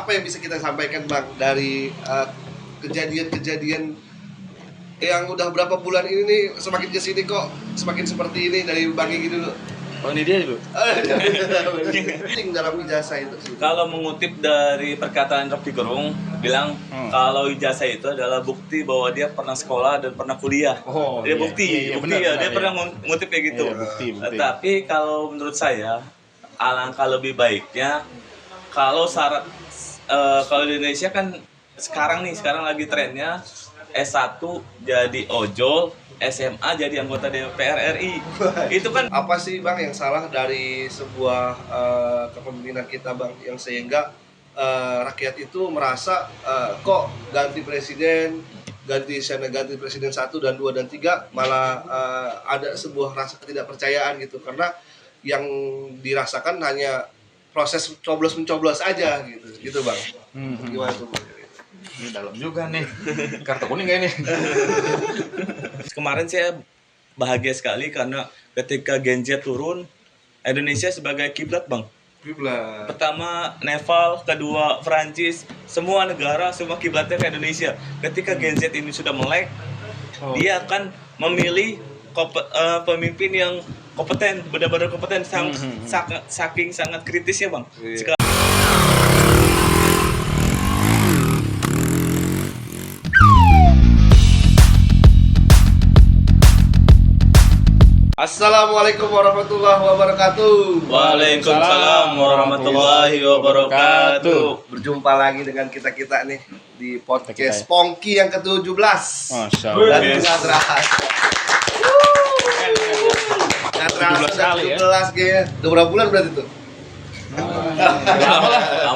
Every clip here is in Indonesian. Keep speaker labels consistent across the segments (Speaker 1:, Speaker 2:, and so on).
Speaker 1: apa yang bisa kita sampaikan Bang dari kejadian-kejadian yang udah berapa bulan ini nih, semakin kesini kok semakin seperti ini, dari Bang Gigi dulu.
Speaker 2: Oh ini dia dulu.
Speaker 1: Penting dalam ijazah itu.
Speaker 3: Kalau mengutip dari perkataan Rocky Gerung bilang kalau ijazah itu adalah bukti bahwa dia pernah sekolah dan pernah kuliah.
Speaker 2: Oh,
Speaker 3: dia
Speaker 2: iya.
Speaker 3: bukti
Speaker 2: Iya,
Speaker 3: ya,
Speaker 2: benar,
Speaker 3: dia pernah mengutip kayak gitu.
Speaker 2: Iya, bukti.
Speaker 3: Tapi kalau menurut saya alangkah lebih baiknya kalau syarat kalau di Indonesia kan sekarang lagi trennya S1 jadi ojol, SMA jadi anggota DPR RI. Itu kan
Speaker 1: apa sih Bang yang salah dari sebuah kepemimpinan kita Bang, yang sehingga rakyat itu merasa kok ganti presiden 1 dan 2 dan 3 malah ada sebuah rasa ketidakpercayaan gitu, karena yang dirasakan hanya proses coblos-mencoblos aja gitu Bang. Gimana tuh Bang?
Speaker 2: Ini dalam juga nih. Kartu kuning gak ini?
Speaker 3: kemarin saya bahagia sekali karena ketika Gen Z turun, Indonesia sebagai kiblat Bang.
Speaker 1: Kiblat.
Speaker 3: Pertama Nepal, kedua Prancis, semua negara semua kiblatnya ke Indonesia. Ketika Gen Z ini sudah melek, dia akan memilih pemimpin yang kompeten, benar-benar kompeten, saking sangat kritisnya Bang.
Speaker 1: Iya. Assalamualaikum warahmatullahi wabarakatuh.
Speaker 3: Waalaikumsalam warahmatullahi wabarakatuh.
Speaker 1: Berjumpa lagi dengan kita nih di podcast
Speaker 2: Kita ya.
Speaker 1: Pongki yang ke-17.
Speaker 2: Masya
Speaker 1: Dan
Speaker 2: Allah.
Speaker 1: nggak terasa. Nggak terasa
Speaker 2: 17 kali ya.
Speaker 1: 17 kayaknya. Udah berapa bulan berarti tuh?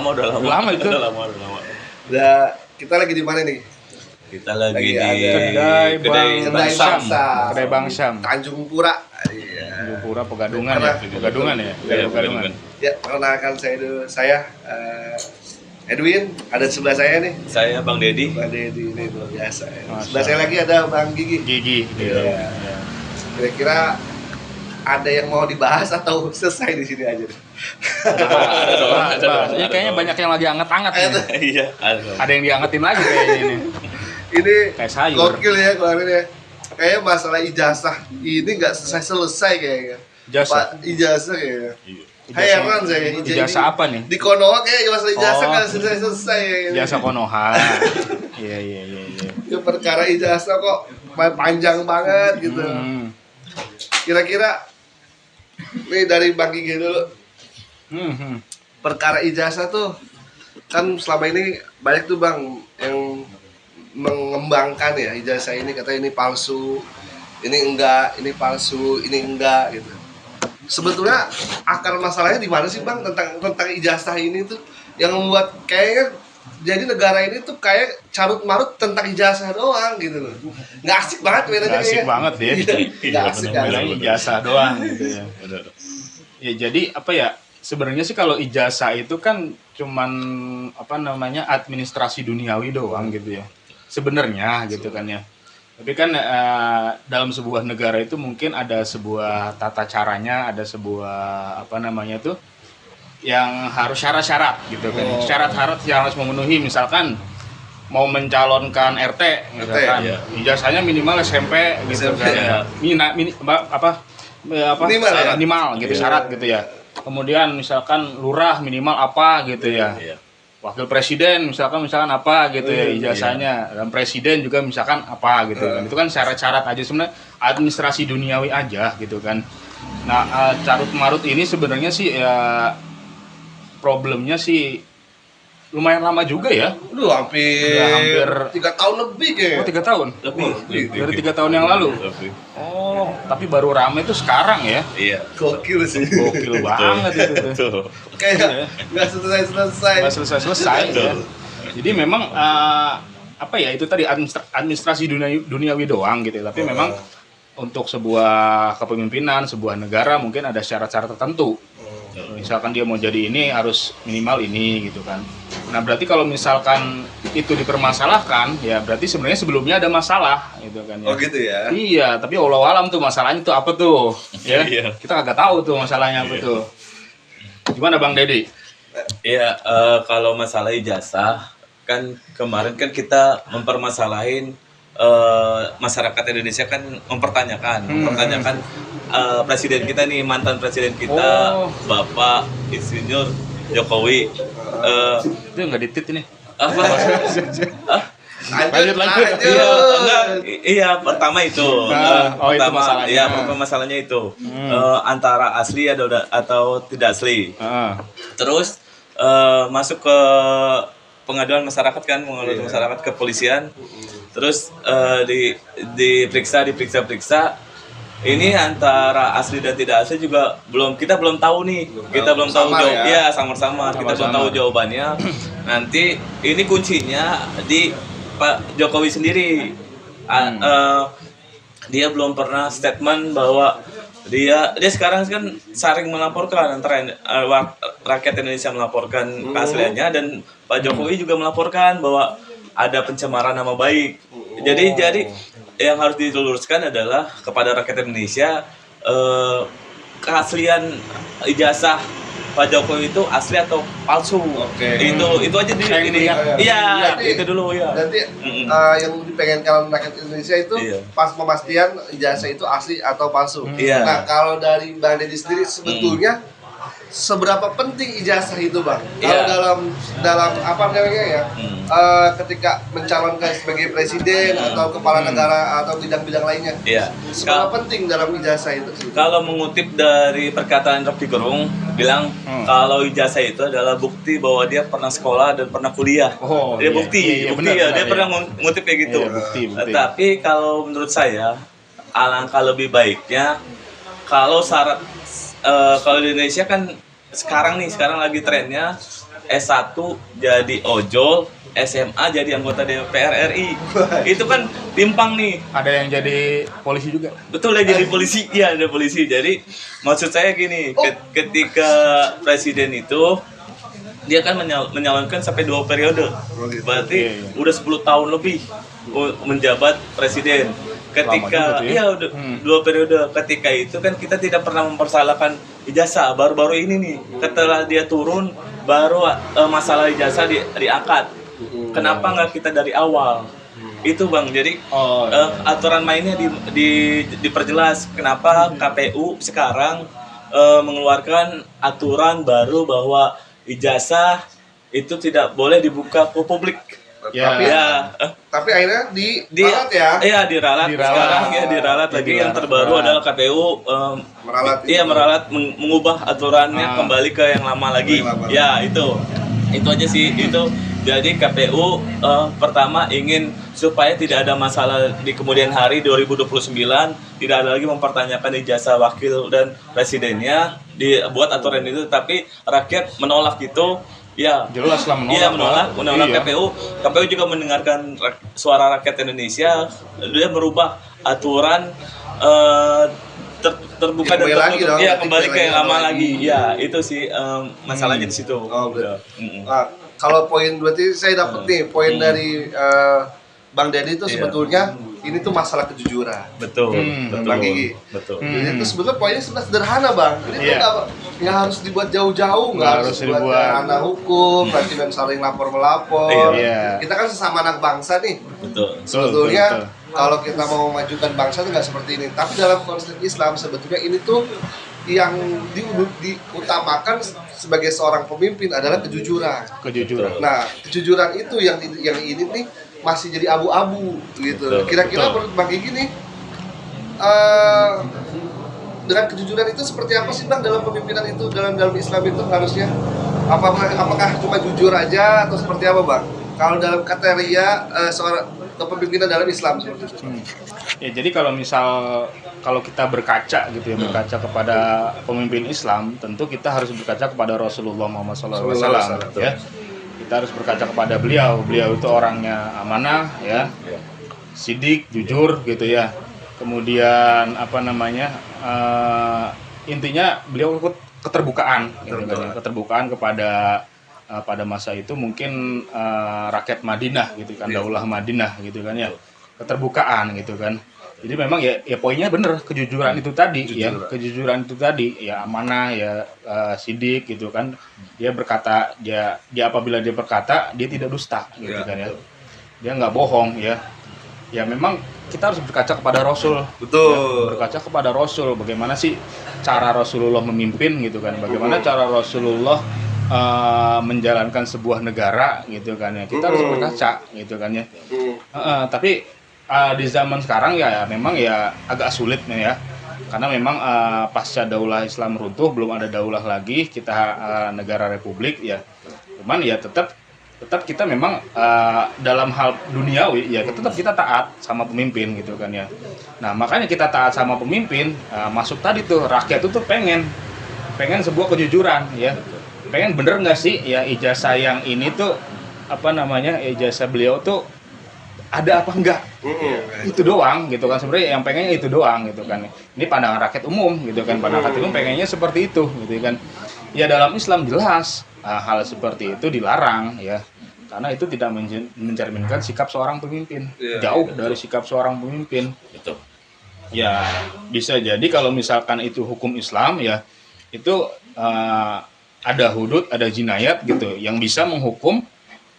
Speaker 3: Udah lama itu. Udah,
Speaker 1: Kita lagi di mana nih?
Speaker 3: kita lagi
Speaker 1: Lagi
Speaker 3: di
Speaker 2: Kedai Bang Sam.
Speaker 1: Sam.
Speaker 2: Kedai Bang Sam.
Speaker 1: Tanjung Pura. Iya.
Speaker 2: Pura Pegadungan ya. Pegadungan ya.
Speaker 3: Iya,
Speaker 2: Pegadungan.
Speaker 1: Ya, perkenalkan saya Edwin, ada di sebelah saya nih.
Speaker 3: Saya Bang Dedi.
Speaker 1: Bang Dedi ini luar biasa ya.
Speaker 2: Masya
Speaker 1: Sebelah saya lagi ada Bang Gigi.
Speaker 2: Gigi.
Speaker 1: Iya. Kira-kira ada yang mau dibahas atau selesai di sini aja?
Speaker 2: Ini kayaknya banyak yang lagi anget-anget nih.
Speaker 3: Iya,
Speaker 2: Ada yang diangetin lagi kayaknya ini.
Speaker 1: Ini
Speaker 2: Kayak sayur.
Speaker 1: gokil ya kemarin ya. Kayaknya masalah ijazah ini nggak selesai kayaknya.
Speaker 2: Ijazah?
Speaker 1: Pak, ijazah kayaknya. Heran saya.
Speaker 2: Ijazah apa nih?
Speaker 1: Di Konoha kayak masalah ijazah
Speaker 2: Oh.
Speaker 1: nggak selesai kayaknya.
Speaker 2: Ijazah Konoha. Iya.
Speaker 1: Itu perkara ijazah kok panjang banget gitu. Kira-kira nih dari Bang Gigi dulu. Perkara ijazah tuh kan selama ini banyak tuh Bang yang mengembangkan ya ijazah ini, kata ini palsu, ini enggak, ini palsu, ini enggak gitu. Sebetulnya akar masalahnya di mana sih Bang tentang ijazah ini tuh yang membuat kayaknya jadi negara ini tuh kayak carut marut tentang ijazah doang gitu loh. Nggak asik banget bedanya
Speaker 2: Nggak asik
Speaker 1: kayaknya.
Speaker 2: banget ya.
Speaker 1: Nggak asik kan.
Speaker 2: Bilangnya ijazah doang gitu ya. Ya jadi apa ya? Sebenarnya sih kalau ijazah itu kan cuman administrasi duniawi doang gitu ya. Sebenarnya gitu kan ya. Tapi kan dalam sebuah negara itu mungkin ada sebuah tata caranya, ada sebuah yang harus syarat-syarat gitu kan. Syarat-syarat yang harus memenuhi, misalkan mau mencalonkan RT misalkan,
Speaker 3: iya.
Speaker 2: ijazahnya minimal SMP gitu
Speaker 1: SMP,
Speaker 2: kan.
Speaker 3: ya.
Speaker 1: Minimal
Speaker 2: gitu syarat gitu ya. Kemudian misalkan lurah minimal apa gitu ya.
Speaker 3: Iya.
Speaker 2: Wakil presiden misalkan apa gitu ya ijazahnya, dan presiden juga misalkan apa gitu kan. Itu kan syarat-syarat aja, sebenarnya administrasi duniawi aja gitu kan. Nah, carut marut ini sebenarnya sih ya problemnya sih lumayan lama juga ya.
Speaker 1: Udah hampir 3 tahun lebih kayaknya.
Speaker 2: Oh, 3 tahun?
Speaker 3: Lebih.
Speaker 2: Dari 3 tahun yang lalu? Oh, tapi baru rame itu sekarang ya?
Speaker 3: Iya.
Speaker 1: Gokil sih.
Speaker 2: Gokil banget itu tuh.
Speaker 3: Tuh.
Speaker 1: Kayak nggak selesai.
Speaker 2: Nggak selesai ya. Jadi memang itu tadi administrasi duniawi doang gitu ya. Tapi memang untuk sebuah kepemimpinan, sebuah negara mungkin ada syarat-syarat tertentu. Misalkan dia mau jadi ini harus minimal ini gitu kan. Nah berarti kalau misalkan itu dipermasalahkan, ya berarti sebenarnya sebelumnya ada masalah gitu kan ya.
Speaker 1: Oh gitu ya.
Speaker 2: Iya, tapi Allah alam tuh masalahnya tuh apa tuh? Ya,
Speaker 3: Iya.
Speaker 2: kita kagak tahu tuh masalahnya apa tuh. Gimana Bang Dedi?
Speaker 3: Iya, kalau masalah ijazah kan kemarin kan kita mempermasalahin masyarakat Indonesia kan mempertanyakan presiden kita nih, mantan presiden kita
Speaker 2: Oh.
Speaker 3: Bapak Insinyur Jokowi.
Speaker 2: Itu nggak ditit ini.
Speaker 3: Apa? Ah,
Speaker 2: Lanjut.
Speaker 3: iya, enggak, iya pertama itu.
Speaker 2: Oh, itu
Speaker 3: Pertama,
Speaker 2: masalahnya.
Speaker 3: iya, masalahnya itu antara asli atau tidak asli.
Speaker 2: Heeh.
Speaker 3: Terus masuk ke pengaduan masyarakat kan, pengaduan masyarakat ke polisian. Terus diperiksa. Ini antara asli dan tidak asli juga kita belum tahu nih. Kita belum tahu
Speaker 1: Samar
Speaker 3: jawab.
Speaker 1: ya?
Speaker 3: Iya, samar-samar. Kita belum tahu jawabannya. Nanti ini kuncinya di Pak Jokowi sendiri. Dia belum pernah statement bahwa dia sekarang kan sering melaporkan antara rakyat Indonesia melaporkan keasliannya dan Pak Jokowi juga melaporkan bahwa ada pencemaran nama baik. Jadi yang harus diluruskan adalah kepada rakyat Indonesia keaslian ijazah Pak Jokowi itu asli atau palsu.
Speaker 1: Oke.
Speaker 3: Itu aja
Speaker 2: Yang
Speaker 3: ini.
Speaker 2: lihat.
Speaker 3: Iya,
Speaker 1: Berarti-
Speaker 3: itu dulu ya.
Speaker 1: Berarti
Speaker 3: Mm-mm.
Speaker 1: yang dipengenkan rakyat Indonesia itu
Speaker 3: Iya.
Speaker 1: pas pemastian ijazah itu asli atau palsu.
Speaker 3: Iya.
Speaker 1: Nah, kalau dari Bang Deddy sendiri sebetulnya seberapa penting ijazah itu, Bang? Kalau
Speaker 3: Iya.
Speaker 1: dalam apa namanya ya?
Speaker 3: Hmm.
Speaker 1: Ketika mencalonkan sebagai presiden atau kepala negara atau bidang-bidang lainnya.
Speaker 3: Iya.
Speaker 1: Seberapa penting dalam ijazah itu?
Speaker 3: Kalau mengutip dari perkataan Rocky Gerung bilang kalau ijazah itu adalah bukti bahwa dia pernah sekolah dan pernah kuliah.
Speaker 2: Oh,
Speaker 3: Dia
Speaker 2: iya.
Speaker 3: bukti
Speaker 2: Iya,
Speaker 3: bukti
Speaker 2: benar,
Speaker 3: ya. Dia
Speaker 2: benar,
Speaker 3: pernah ngutip kayak gitu.
Speaker 2: Iya, bukti.
Speaker 3: Tapi kalau menurut saya alangkah lebih baiknya kalau kalau di Indonesia kan sekarang lagi trennya S1 jadi ojol, SMA jadi anggota DPR RI. Itu kan timpang nih.
Speaker 2: Ada yang jadi polisi juga.
Speaker 3: Betul ya, jadi polisi. Iya, ada polisi. Jadi maksud saya gini, ketika presiden itu dia kan menyalonkan sampai 2 periode. Berarti
Speaker 2: Iya.
Speaker 3: udah 10 tahun lebih menjabat presiden. Ketika
Speaker 2: Lama juga tuh ya.
Speaker 3: iya udah 2 periode. Ketika itu kan kita tidak pernah mempersalahkan ijazah. Baru-baru ini nih, setelah dia turun baru masalah ijazah diangkat. Kenapa nggak kita dari awal? Itu Bang. Jadi
Speaker 2: Oh, iya.
Speaker 3: aturan mainnya diperjelas. Kenapa KPU sekarang mengeluarkan aturan baru bahwa ijazah itu tidak boleh dibuka ke publik.
Speaker 2: Ya.
Speaker 1: Tapi,
Speaker 3: Ya,
Speaker 1: tapi akhirnya diralat ya.
Speaker 3: Iya diralat.
Speaker 2: Diralat.
Speaker 3: Sekarang ya diralat lagi. Yang terbaru adalah KPU
Speaker 1: Meralat
Speaker 3: iya
Speaker 1: itu.
Speaker 3: meralat mengubah aturannya kembali ke yang lama lagi.
Speaker 1: Yang lama.
Speaker 3: Ya itu aja sih itu. Jadi KPU pertama ingin supaya tidak ada masalah di kemudian hari 2029 tidak ada lagi mempertanyakan ijazah wakil dan presidennya, dibuat aturan itu, tapi rakyat menolak itu. Ya,
Speaker 2: Jelas lah menolak.
Speaker 3: iya menolak
Speaker 2: Iya.
Speaker 3: KPU juga mendengarkan suara rakyat Indonesia, dia merubah aturan terbuka dan
Speaker 1: Kembali lagi
Speaker 3: tertutup.
Speaker 1: dong,
Speaker 3: Iya,
Speaker 1: nanti
Speaker 3: kembali ke yang lama
Speaker 1: lagi.
Speaker 3: lagi. Ya, itu sih masalahnya di situ.
Speaker 1: Oh, betul.
Speaker 3: Mm-mm.
Speaker 1: Nah, kalau poin berarti saya dapat nih poin dari Bang Deddy itu
Speaker 3: Iya.
Speaker 1: sebetulnya ini tuh masalah kejujuran.
Speaker 3: Betul,
Speaker 2: Hmm.
Speaker 1: Bang Gigi.
Speaker 3: betul.
Speaker 1: Jadi itu sebetulnya poinnya sebenarnya sederhana, Bang. Ini
Speaker 2: Iya.
Speaker 1: tuh nggak harus dibuat jauh-jauh, nggak harus dibuat ranah hukum, nanti dan saling lapor-melapor.
Speaker 2: Iya.
Speaker 1: Kita kan sesama anak bangsa nih.
Speaker 3: Betul.
Speaker 1: Sebetulnya
Speaker 2: betul.
Speaker 1: kalau kita mau memajukan bangsa itu nggak seperti ini. Tapi dalam konsep Islam sebetulnya ini tuh yang diutamakan sebagai seorang pemimpin adalah kejujuran.
Speaker 2: Kejujuran.
Speaker 1: Nah, kejujuran itu yang ini nih masih jadi abu-abu gitu.
Speaker 3: Betul,
Speaker 1: Kira-kira
Speaker 3: betul.
Speaker 1: menurut Bang Gigi nih dengan kejujuran itu seperti apa sih Bang dalam pemimpinan itu dalam Islam itu harusnya? Apakah cuma jujur aja atau seperti apa Bang? Kalau dalam kriteria seorang kepemimpinan dalam Islam seperti itu.
Speaker 2: Ya, jadi kalau kita berkaca gitu ya, berkaca kepada pemimpin Islam, tentu kita harus berkaca kepada Rasulullah Muhammad SAW ya. Kita harus berkaca kepada beliau. Beliau itu orangnya amanah ya, sidik, jujur gitu ya. Kemudian apa namanya? Intinya beliau keterbukaan gitu kan ya. Keterbukaan kepada pada masa itu mungkin rakyat Madinah gitu kan, Daulah Madinah gitu kan ya. Keterbukaan gitu kan. Jadi memang ya poinnya bener, kejujuran itu tadi ya, kejujuran itu tadi ya, amanah ya, sidik gitu kan. Dia berkata, dia apabila dia berkata dia tidak dusta gitu
Speaker 1: Iya,
Speaker 2: kan ya.
Speaker 1: betul.
Speaker 2: Dia nggak bohong ya. Ya memang kita harus berkaca kepada Rasul.
Speaker 1: Betul.
Speaker 2: Ya, berkaca kepada Rasul, bagaimana sih cara Rasulullah memimpin gitu kan. Bagaimana cara Rasulullah menjalankan sebuah negara gitu kan ya. Kita harus berkaca gitu kan ya. Tapi di zaman sekarang ya memang ya agak sulit nih ya, karena memang pasca daulah Islam runtuh, belum ada daulah lagi, kita negara republik ya. Cuman ya tetap kita memang dalam hal duniawi ya tetap kita taat sama pemimpin gitu kan ya. Nah makanya kita taat sama pemimpin, masuk tadi tuh rakyat itu tuh pengen sebuah kejujuran ya, pengen bener nggak sih ya ijazah yang ini tuh apa namanya, ijazah beliau tuh ada apa enggak, itu doang gitu kan. Sebenarnya yang pengennya itu doang gitu kan. Ini pandangan rakyat umum gitu kan, pandangan rakyat umum pengennya seperti itu gitu kan. Ya dalam Islam jelas hal seperti itu dilarang ya, karena itu tidak mencerminkan sikap seorang pemimpin, jauh dari sikap seorang pemimpin.
Speaker 3: Betul.
Speaker 2: Ya bisa jadi kalau misalkan itu hukum Islam ya, itu ada hudud, ada jinayat gitu yang bisa menghukum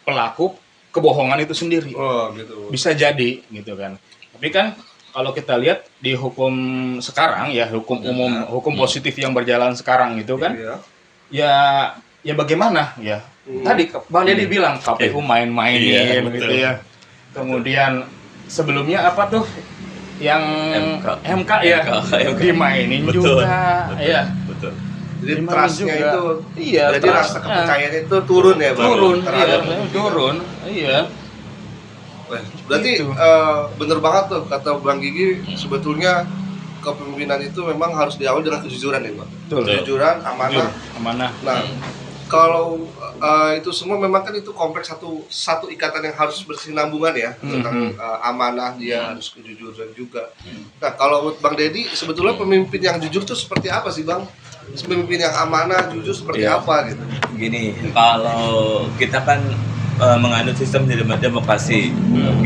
Speaker 2: pelaku kebohongan itu sendiri.
Speaker 1: Oh gitu.
Speaker 2: Bisa jadi gitu kan. Tapi kan kalau kita lihat di hukum sekarang ya, hukum umum, hukum positif yang berjalan sekarang itu kan, ya bagaimana ya. Tadi Bang Deddy bilang KPU main-mainin gitu ya. Kemudian sebelumnya apa tuh yang MK ya dimainin juga ya.
Speaker 3: Betul.
Speaker 1: Jadi
Speaker 2: Dimainin
Speaker 1: trustnya
Speaker 2: juga.
Speaker 1: itu,
Speaker 2: Iya,
Speaker 1: jadi
Speaker 2: trust,
Speaker 1: rasa kepercayaan itu turun ya Bang?
Speaker 2: turun,
Speaker 1: Terhadap
Speaker 2: turun, iya.
Speaker 1: Berarti
Speaker 2: Gitu.
Speaker 1: bener banget tuh kata Bang Gigi, sebetulnya kepemimpinan itu memang harus diawali dengan kejujuran ya Bang.
Speaker 2: Betul.
Speaker 1: Kejujuran, amanah.
Speaker 2: Amanah.
Speaker 1: Nah, kalau itu semua memang kan itu kompleks satu ikatan yang harus berkesinambungan ya, tentang amanah, dia harus kejujuran juga. Nah, kalau menurut Bang Deddy sebetulnya pemimpin yang jujur tuh seperti apa sih Bang? Pemimpin yang amanah, jujur seperti apa gitu?
Speaker 3: Gini, kalau kita kan menganut sistem demokrasi,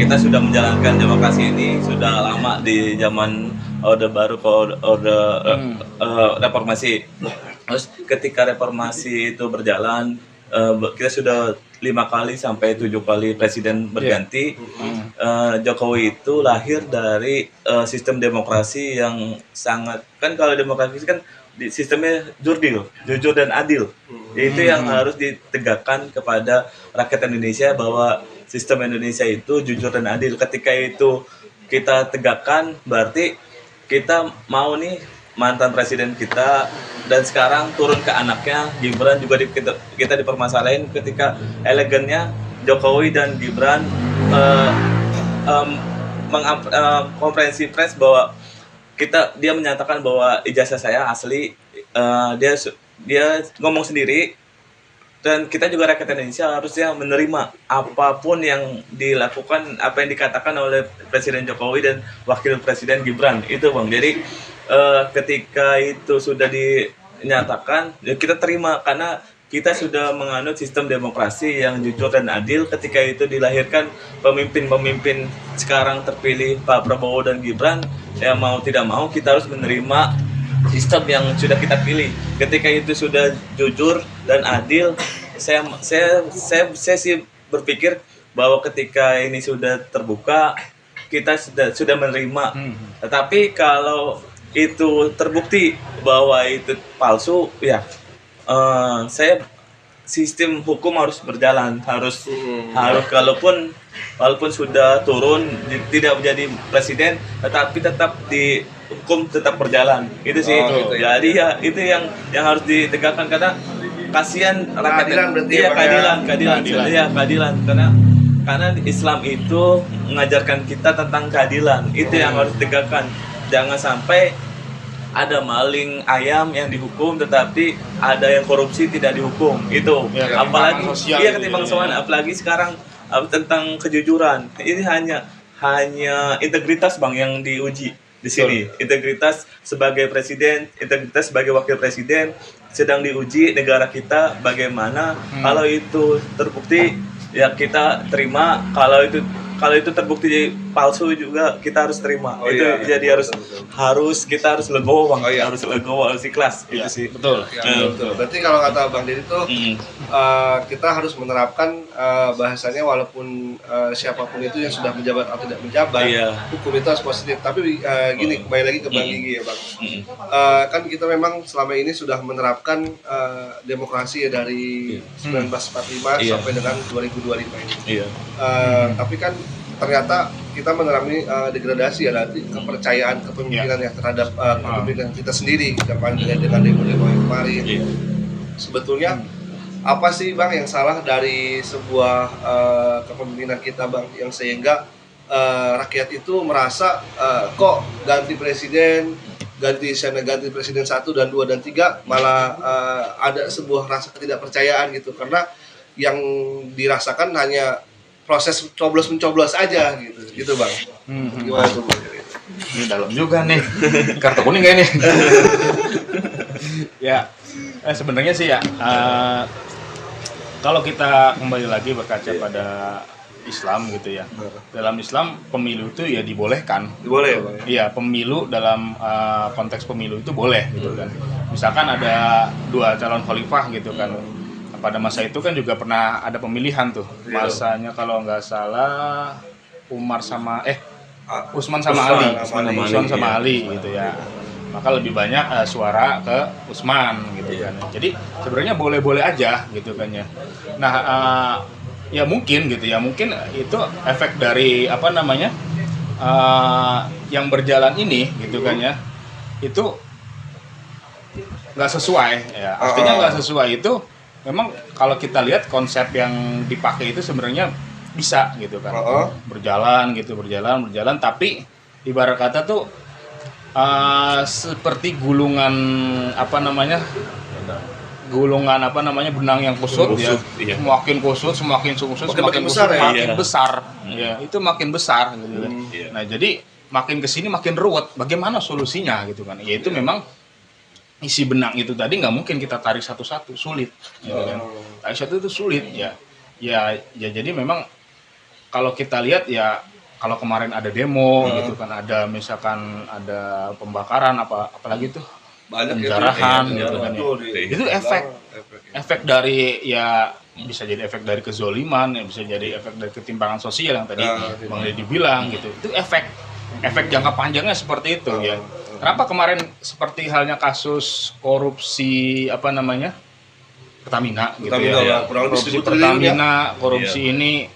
Speaker 3: kita sudah menjalankan demokrasi ini sudah lama di zaman Orde Baru ke Orde Reformasi. Terus ketika reformasi itu berjalan, kita sudah 5 kali sampai 7 kali presiden berganti. Jokowi itu lahir dari sistem demokrasi yang sangat, kan kalau demokrasi kan sistemnya jujur dan adil. Itu yang harus ditegakkan kepada rakyat Indonesia, bahwa sistem Indonesia itu jujur dan adil. Ketika itu kita tegakkan, berarti kita mau nih mantan presiden kita dan sekarang turun ke anaknya Gibran juga kita dipermasalahin ketika elegannya Jokowi dan Gibran konferensi pers bahwa dia menyatakan bahwa ijazah saya asli, dia ngomong sendiri, dan kita juga rakyat Indonesia harusnya menerima apapun yang dilakukan, apa yang dikatakan oleh Presiden Jokowi dan Wakil Presiden Gibran itu Bang. Jadi ketika itu sudah dinyatakan, ya kita terima, karena kita sudah menganut sistem demokrasi yang jujur dan adil. Ketika itu dilahirkan pemimpin-pemimpin sekarang terpilih Pak Prabowo dan Gibran, ya mau tidak mau kita harus menerima sistem yang sudah kita pilih. Ketika itu sudah jujur dan adil, saya sih berpikir bahwa ketika ini sudah terbuka, kita sudah menerima. Tetapi kalau itu terbukti bahwa itu palsu, ya sistem hukum harus berjalan, harus walaupun sudah turun tidak menjadi presiden, tetapi tetap hukum tetap berjalan. Itu sih. Jadi ya itu yang harus ditegakkan, karena kasihan rakyat. Keadilan karena Islam itu mengajarkan kita tentang keadilan. Itu yang harus ditegakkan. Jangan sampai ada maling ayam yang dihukum, tetapi ada yang korupsi tidak dihukum. Itu apalagi ketimbang sosial, apalagi sekarang tentang kejujuran. Ini hanya integritas Bang yang diuji di sini. Integritas sebagai presiden, integritas sebagai wakil presiden sedang diuji negara kita bagaimana. Kalau itu terbukti, ya kita terima. Kalau itu kalau itu terbukti palsu juga kita harus terima.
Speaker 1: Oh,
Speaker 3: itu
Speaker 1: iya.
Speaker 3: jadi
Speaker 1: Betul,
Speaker 3: kita harus legowo Bang.
Speaker 1: Oh, iya.
Speaker 3: Harus legowo, harus ikhlas
Speaker 2: Iya,
Speaker 3: itu sih.
Speaker 2: betul.
Speaker 1: Ya, betul. Berarti kalau kata Bang Deddy tuh kita harus menerapkan bahasanya walaupun siapapun itu yang sudah menjabat atau tidak menjabat,
Speaker 3: Iya.
Speaker 1: hukum itu harus positif. Tapi gini, kembali lagi ke Bang Gigi ya Bang. Kan kita memang selama ini sudah menerapkan demokrasi ya dari 1945
Speaker 3: Iya.
Speaker 1: sampai dengan 2025 ini.
Speaker 3: Iya.
Speaker 1: Tapi kan ternyata kita mengalami degradasi ya nanti kepercayaan kepemimpinan yang terhadap kepemimpinan kita sendiri dengan demo-demo yang kemarin.
Speaker 3: Iya.
Speaker 1: Sebetulnya apa sih Bang yang salah dari sebuah kepemimpinan kita Bang yang sehingga rakyat itu merasa kok ganti presiden ganti presiden 1 dan 2 dan 3 malah ada sebuah rasa ketidakpercayaan gitu karena yang dirasakan hanya proses coblos-mencoblos aja gitu Bang. Gimana tuh Bang?
Speaker 2: Ini dalam juga nih. Kartu kuning gak ini? Ya, sebenarnya sih ya, kalau kita kembali lagi berkaca pada Islam gitu ya. Dalam Islam pemilu itu ya dibolehkan.
Speaker 1: Boleh ya Bang?
Speaker 2: Iya, pemilu dalam konteks pemilu itu boleh gitu kan. Misalkan ada 2 calon khalifah gitu kan. Pada masa itu kan juga pernah ada pemilihan tuh. Masanya kalau nggak salah Umar sama Utsman sama Ali. Utsman sama Ali gitu ya. Maka lebih banyak suara ke Utsman gitu kan. Jadi sebenarnya boleh-boleh aja gitu kan ya. Nah, ya mungkin gitu ya. Mungkin itu efek dari yang berjalan ini gitu kan ya. Itu nggak sesuai ya. Artinya nggak sesuai itu memang kalau kita lihat konsep yang dipakai itu sebenarnya bisa gitu kan. Berjalan tapi ibarat kata tuh seperti gulungan benang yang kusut ya.
Speaker 3: Iya.
Speaker 2: Semakin kusut, semakin
Speaker 1: besar ya?
Speaker 2: makin besar. Ya, itu makin besar gitu kan. Nah, jadi makin kesini makin ruwet. Bagaimana solusinya gitu kan? Yaitu memang isi benang itu tadi nggak mungkin kita tarik satu-satu, sulit gitu kan. Tarik satu itu sulit ya jadi memang kalau kita lihat ya kalau kemarin ada demo gitu kan, ada misalkan ada pembakaran apalagi tuh
Speaker 1: Banyak
Speaker 2: penjarahan
Speaker 1: itu,
Speaker 2: gitu kan ya.
Speaker 1: betul,
Speaker 2: Itu efek dari ya bisa jadi efek dari kezoliman, ya bisa jadi efek dari ketimpangan sosial yang tadi Bang Deddy bilang gitu. Itu efek jangka panjangnya seperti itu ya. Kenapa kemarin seperti halnya kasus korupsi Pertamina gitu ya. Korupsi Pertamina, korupsi ini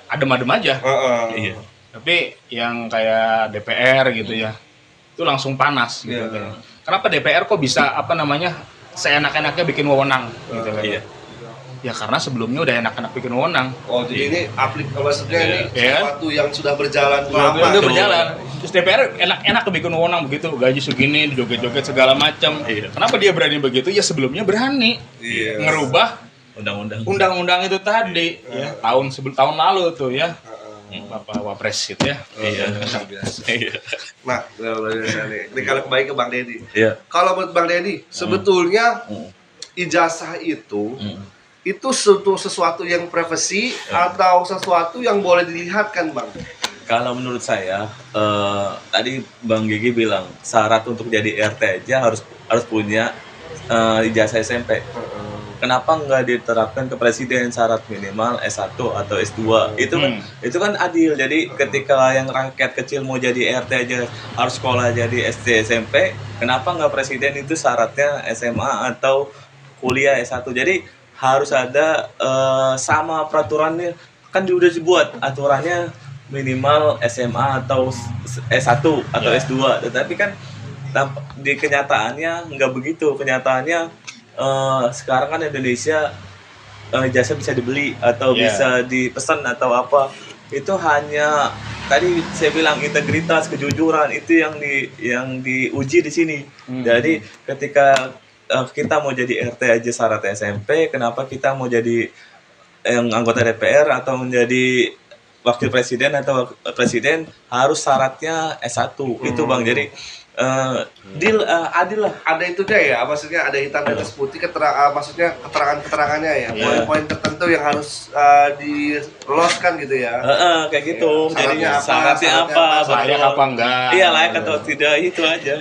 Speaker 2: adem-adem aja.
Speaker 3: Iya.
Speaker 2: Tapi yang kayak DPR gitu ya, itu langsung panas gitu kan. Kenapa DPR kok bisa seenak-enaknya bikin wewenang gitu kan.
Speaker 3: Iya.
Speaker 2: Ya karena sebelumnya udah enak-enak bikin wewenang.
Speaker 1: Oh, jadi ini maksudnya ini
Speaker 2: Iya.
Speaker 1: sesuatu yang sudah berjalan lama.
Speaker 2: Udah berjalan. Terus DPR enak-enak bikin wewenang begitu, gaji segini, joget-joget segala macam.
Speaker 3: Iya.
Speaker 2: Kenapa dia berani begitu? Ya sebelumnya berani
Speaker 1: Iya.
Speaker 2: ngerubah undang-undang itu tadi ya tahun lalu tuh ya. Bapak Wapres gitu ya.
Speaker 3: Iya.
Speaker 1: Nah, ini kalau kembali ke Bang Deddy.
Speaker 3: Iya.
Speaker 1: Kalau menurut Bang Deddy, sebetulnya ijazah itu sesuatu yang privasi atau sesuatu yang boleh dilihatkan Bang?
Speaker 3: Kalau menurut saya, tadi Bang Gigi bilang syarat untuk jadi RT aja harus punya ijazah SMP. Kenapa nggak diterapkan ke presiden syarat minimal S1 atau S2? Itu kan adil. Jadi ketika yang rakyat kecil mau jadi RT aja harus sekolah jadi SD SMP, kenapa nggak presiden itu syaratnya SMA atau kuliah S1? Jadi harus ada sama peraturannya, kan udah dibuat aturannya minimal SMA atau S1 atau S2, tetapi kan di kenyataannya nggak begitu. Kenyataannya sekarang kan Indonesia jasa bisa dibeli atau bisa dipesan atau apa, itu hanya tadi saya bilang integritas, kejujuran itu yang diuji di sini. Jadi ketika kita mau jadi RT aja syarat SMP, kenapa kita mau jadi yang anggota DPR atau menjadi wakil presiden atau presiden harus syaratnya S1 itu Bang. Jadi adil lah.
Speaker 1: Ada itu deh ya, maksudnya ada hitam di atas putih maksudnya keterangan-keterangannya ya,
Speaker 3: Iya.
Speaker 1: poin-poin tertentu yang harus diloloskan gitu ya.
Speaker 3: Kayak gitu.
Speaker 1: Iya.
Speaker 3: Jadi
Speaker 1: Syaratnya apa,
Speaker 3: syaratnya apa,
Speaker 1: syaratnya
Speaker 2: Layak
Speaker 3: betul.
Speaker 2: apa enggak?
Speaker 3: Iya, layak atau tidak, itu aja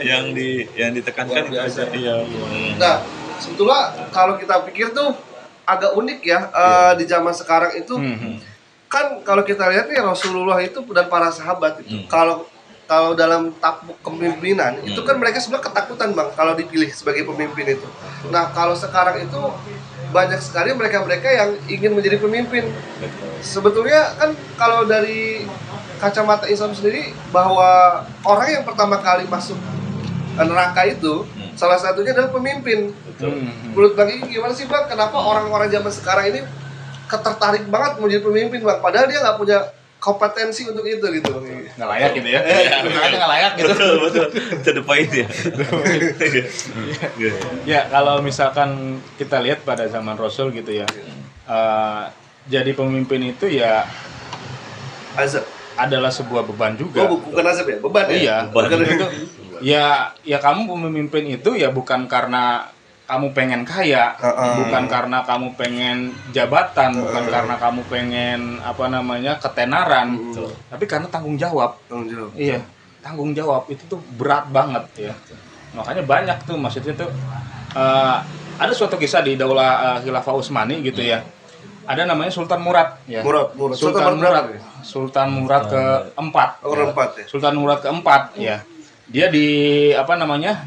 Speaker 3: yang ditekankan
Speaker 1: Luar
Speaker 3: itu
Speaker 1: biasa.
Speaker 3: aja. Iya.
Speaker 1: Nah, sebetulnya kalau kita pikir tuh agak unik ya di zaman sekarang itu. Kan kalau kita lihat nih Rasulullah itu dan para sahabat itu kalau dalam tampuk kepemimpinan itu kan mereka sebenarnya ketakutan bang kalau dipilih sebagai pemimpin itu. Nah kalau sekarang itu banyak sekali mereka-mereka yang ingin menjadi pemimpin. Sebetulnya kan kalau dari kacamata Islam sendiri bahwa orang yang pertama kali masuk neraka itu salah satunya adalah pemimpin. Menurut Bang Igi gimana sih bang? Kenapa orang-orang zaman sekarang ini ketertarik banget mau jadi pemimpin bang? Padahal dia nggak punya kompetensi untuk itu gitu.
Speaker 2: Nggak layak gitu ya? Sebenarnya nggak layak gitu.
Speaker 3: Betul. To the point ya.
Speaker 2: Ya kalau misalkan kita lihat pada zaman Rasul gitu ya, jadi pemimpin itu ya
Speaker 1: Azab.
Speaker 2: adalah sebuah beban juga.
Speaker 1: Oh bukan azab ya? Beban ya?
Speaker 2: Iya,
Speaker 3: Beban.
Speaker 2: beban itu. Ya kamu pemimpin itu ya bukan karena kamu pengen kaya, bukan karena kamu pengen jabatan, bukan karena kamu pengen ketenaran, tapi karena tanggung jawab.
Speaker 1: Tanggung jawab.
Speaker 2: Iya, tanggung jawab itu tuh berat banget ya. Makanya banyak tuh maksudnya tuh ada suatu kisah di Daulah Khilafah Utsmani gitu ya. Ada namanya Sultan Murad ya.
Speaker 1: Murad.
Speaker 2: Sultan Murad. Sultan Murad keempat.
Speaker 1: Orang empat ya?
Speaker 2: Sultan Murad keempat ya. Dia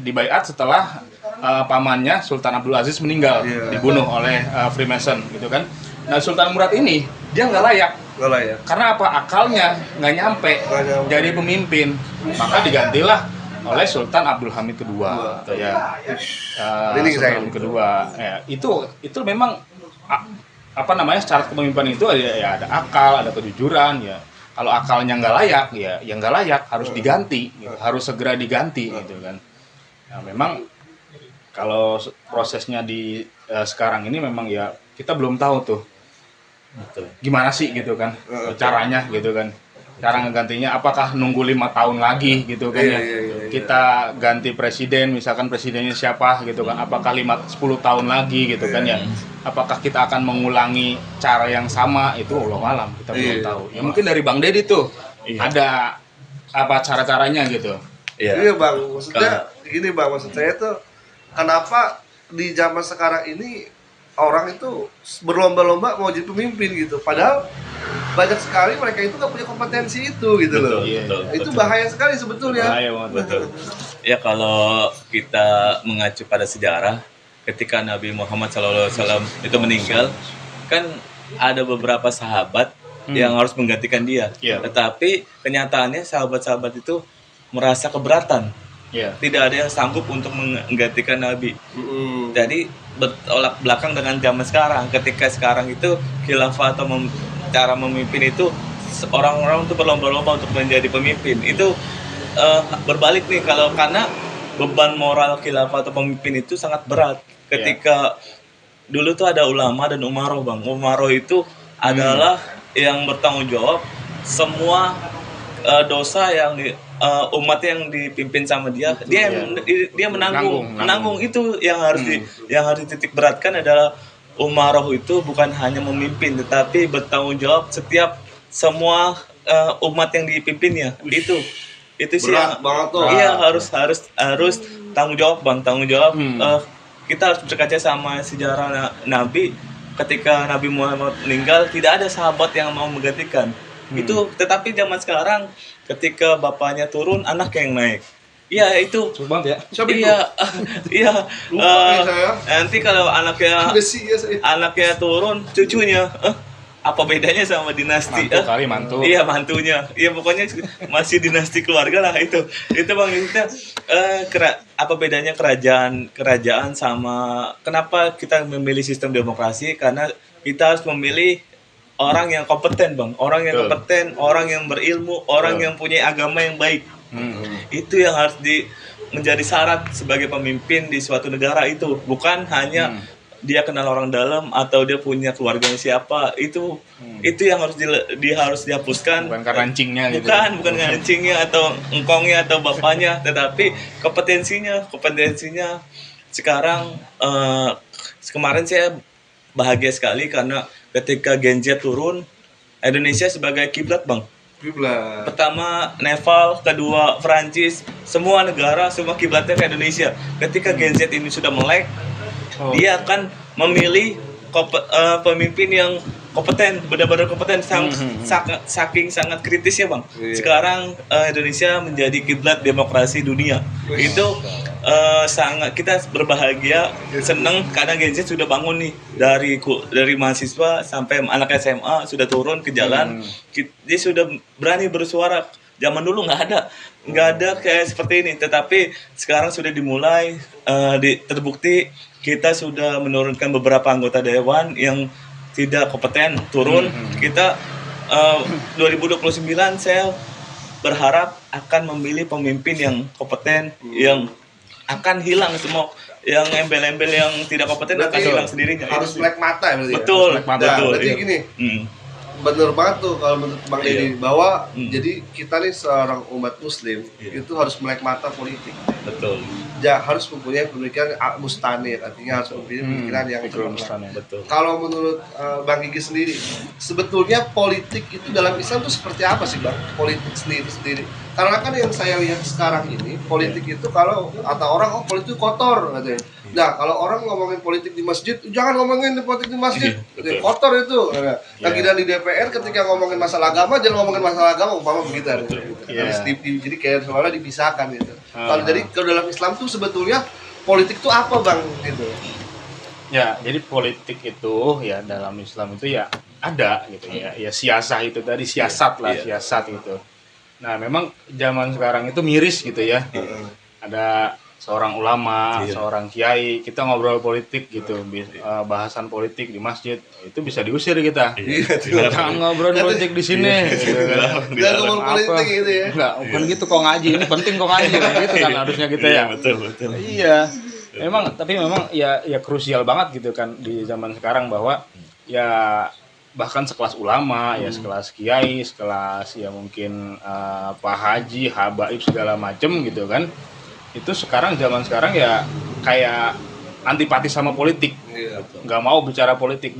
Speaker 2: dibaiat setelah pamannya Sultan Abdul Aziz meninggal, dibunuh oleh Freemason gitu kan. Nah Sultan Murad ini dia nggak layak.
Speaker 1: Nggak lah ya?
Speaker 2: Karena apa? Akalnya nggak nyampe jadi pemimpin, maka digantilah oleh Sultan Abdul Hamid kedua, gitu ya. Sultan Hamid kedua, ya, itu memang syarat kepemimpinan itu ya ada akal, ada kejujuran, ya. Kalau akalnya nggak layak, ya nggak layak, harus diganti, gitu. Harus segera diganti, gitu kan. Nah, memang kalau prosesnya di sekarang ini memang ya kita belum tahu tuh.
Speaker 3: Betul.
Speaker 2: Gimana sih gitu kan caranya gitu kan, cara ngegantinya apakah nunggu 5 tahun lagi gitu kan ya. Kita ganti presiden, misalkan presidennya siapa gitu kan, apakah 10 tahun lagi gitu kan ya, apakah kita akan mengulangi cara yang sama, itu Allah alam, kita belum tahu ya. Mungkin dari Bang Dedi tuh ada apa cara-caranya gitu.
Speaker 1: Iya bang, maksudnya gini bang, maksud saya tuh kenapa di zaman sekarang ini orang itu berlomba-lomba mau jadi pemimpin gitu, padahal banyak sekali mereka itu nggak punya kompetensi itu gitu loh. Itu bahaya sekali sebetulnya.
Speaker 2: Bahaya banget.
Speaker 3: Betul. Ya kalau kita mengacu pada sejarah, ketika Nabi Muhammad SAW itu meninggal, kan ada beberapa sahabat yang harus menggantikan dia. Tetapi kenyataannya sahabat-sahabat itu merasa keberatan. Tidak ada yang sanggup untuk menggantikan Nabi. Jadi bertolak belakang dengan zaman sekarang. Ketika sekarang itu khilafah atau cara memimpin itu orang-orang itu berlomba-lomba untuk menjadi pemimpin. Itu berbalik nih karena beban moral khilafah atau pemimpin itu sangat berat. Ketika dulu tuh ada ulama dan umaroh bang. Umaroh itu adalah yang bertanggung jawab semua dosa yang umat yang dipimpin sama dia, dia menanggung itu yang harus yang harus dititik beratkan adalah umaroh itu bukan hanya memimpin tetapi bertanggung jawab setiap semua umat yang dipimpinnya. Itu sih yang iya harus tanggung jawab bang, tanggung jawab. Kita harus berkaca sama sejarah Nabi. Ketika Nabi Muhammad meninggal tidak ada sahabat yang mau menggantikan itu, tetapi zaman sekarang ketika bapaknya turun anak yang naik. Iya itu.
Speaker 2: Banget ya.
Speaker 3: Iya. Nanti kalau anaknya turun cucunya, apa bedanya sama dinasti?
Speaker 2: Mantu.
Speaker 3: Iya mantunya. Iya pokoknya masih dinasti keluarga lah itu. Itu bang kita apa bedanya kerajaan sama kenapa kita memilih sistem demokrasi? Karena kita harus memilih orang yang kompeten bang, orang yang kompeten, orang yang berilmu, orang yang punya agama yang baik. Itu yang harus menjadi syarat sebagai pemimpin di suatu negara itu, bukan hanya dia kenal orang dalam atau dia punya keluarganya siapa, itu yang harus dihapuskan.
Speaker 2: Bukan karena encingnya gitu.
Speaker 3: Bukan karena encingnya atau engkongnya atau bapaknya, tetapi kompetensinya sekarang. Kemarin saya bahagia sekali karena ketika Gen Z turun, Indonesia sebagai kiblat, Bang.
Speaker 1: Kiblat.
Speaker 3: Pertama Nepal, kedua Prancis, semua negara, semua kiblatnya ke Indonesia. Ketika Gen Z ini sudah melek, dia akan memilih pemimpin yang kompeten, benar-benar kompeten, saking sangat kritis ya, Bang.
Speaker 1: Iya.
Speaker 3: Sekarang Indonesia menjadi kiblat demokrasi dunia. Itu sangat kita berbahagia, senang karena Gen Z sudah bangun nih, dari mahasiswa sampai anak SMA sudah turun ke jalan. Dia sudah berani bersuara. Zaman dulu nggak ada kayak seperti ini, tetapi sekarang sudah dimulai, terbukti kita sudah menurunkan beberapa anggota dewan yang tidak kompeten turun. Kita 2029 saya berharap akan memilih pemimpin yang kompeten, yang akan hilang semua yang embel-embel yang tidak kompeten, akan hilang sendirinya.
Speaker 1: Harus melek mata ya berarti.
Speaker 3: Betul,
Speaker 1: Ya? Nah, berarti
Speaker 3: iya.
Speaker 1: gini. Bener banget tuh kalau menurut Bang Deddy bahwa jadi kita nih seorang umat muslim itu harus melek mata politik.
Speaker 3: Betul.
Speaker 1: Harus mempunyai pemikiran mustanir, artinya harus mempunyai pemikiran yang cemerlang.
Speaker 3: Betul.
Speaker 1: Kalau menurut Bang Gigi sendiri, sebetulnya politik itu dalam Islam itu seperti apa sih, Bang? Politik sendiri. Karena kan yang saya lihat sekarang ini, politik itu kalau kata orang, politik kotor katanya. Nah, kalau orang ngomongin politik di masjid, jangan ngomongin politik di masjid, kotor itu. Lagi dan di DPR ketika ngomongin masalah agama, jangan ngomongin masalah agama, umpama begitu. Harus jadi kayak seolah dipisahkan gitu. Kalau dalam Islam tuh sebetulnya politik itu apa, Bang, gitu.
Speaker 2: Ya, jadi politik itu ya dalam Islam itu ya ada gitu ya. Ya siasah itu tadi, siasat gitu. Nah, memang zaman sekarang itu miris gitu ya. Ada seorang ulama, seorang kiai, kita ngobrol politik gitu, bahasan politik di masjid, itu bisa diusir kita. Jangan ngobrol politik di sini.
Speaker 1: Jangan ngomong politik gitu ya.
Speaker 2: Enggak, bukan gitu kok ngaji, ini penting kok ngaji gitu kan harusnya kita ya.
Speaker 3: Betul.
Speaker 2: Iya. Tapi memang ya krusial banget gitu kan di zaman sekarang bahwa ya bahkan sekelas ulama, ya sekelas kiai, sekelas ya mungkin Pak Haji, habaib segala macem gitu kan. Itu zaman sekarang ya kayak antipati sama politik, nggak mau bicara politik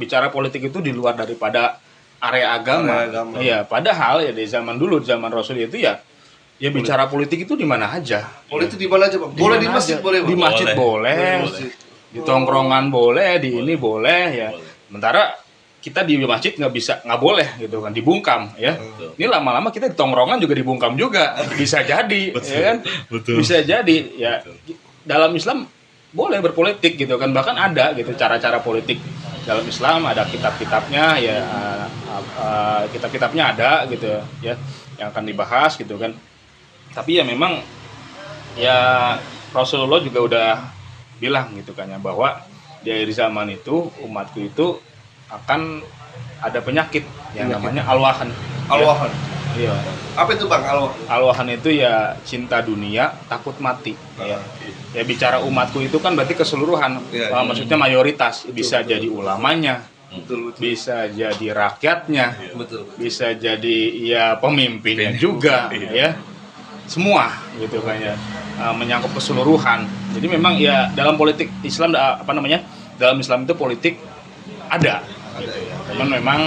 Speaker 2: itu di luar daripada area agama. Iya, padahal ya di zaman Rasul itu ya bicara politik itu di mana aja.
Speaker 1: Politik di mana aja, Bang? Boleh di masjid boleh, Bang?
Speaker 2: Di masjid boleh, di tongkrongan boleh, di ini boleh ya. Sementara kita di masjid nggak boleh gitu kan, dibungkam ya. Ini lama-lama kita di tongkrongan juga dibungkam juga, bisa jadi. Ya kan? Bisa jadi ya. Dalam Islam boleh berpolitik gitu kan, bahkan ada gitu cara-cara politik dalam Islam, ada kitab-kitabnya ya, kitab-kitabnya ada gitu ya yang akan dibahas gitu kan. Tapi ya memang ya Rasulullah juga udah bilang gitu kan ya, bahwa di akhir zaman itu umatku itu akan ada penyakit yang namanya alwahan.
Speaker 1: Alwahan.
Speaker 2: Iya.
Speaker 1: Apa itu, Bang, alwahan?
Speaker 2: Alwahan itu ya cinta dunia, takut mati. Ya bicara umatku itu kan berarti keseluruhan. Maksudnya mayoritas. Bisa jadi ulamanya, bisa jadi rakyatnya, bisa jadi ya pemimpinnya juga, ya. Semua gitu kan ya, menyangkut keseluruhan. Jadi memang ya dalam politik Islam dalam Islam itu politik ada gitu ya. Cuman memang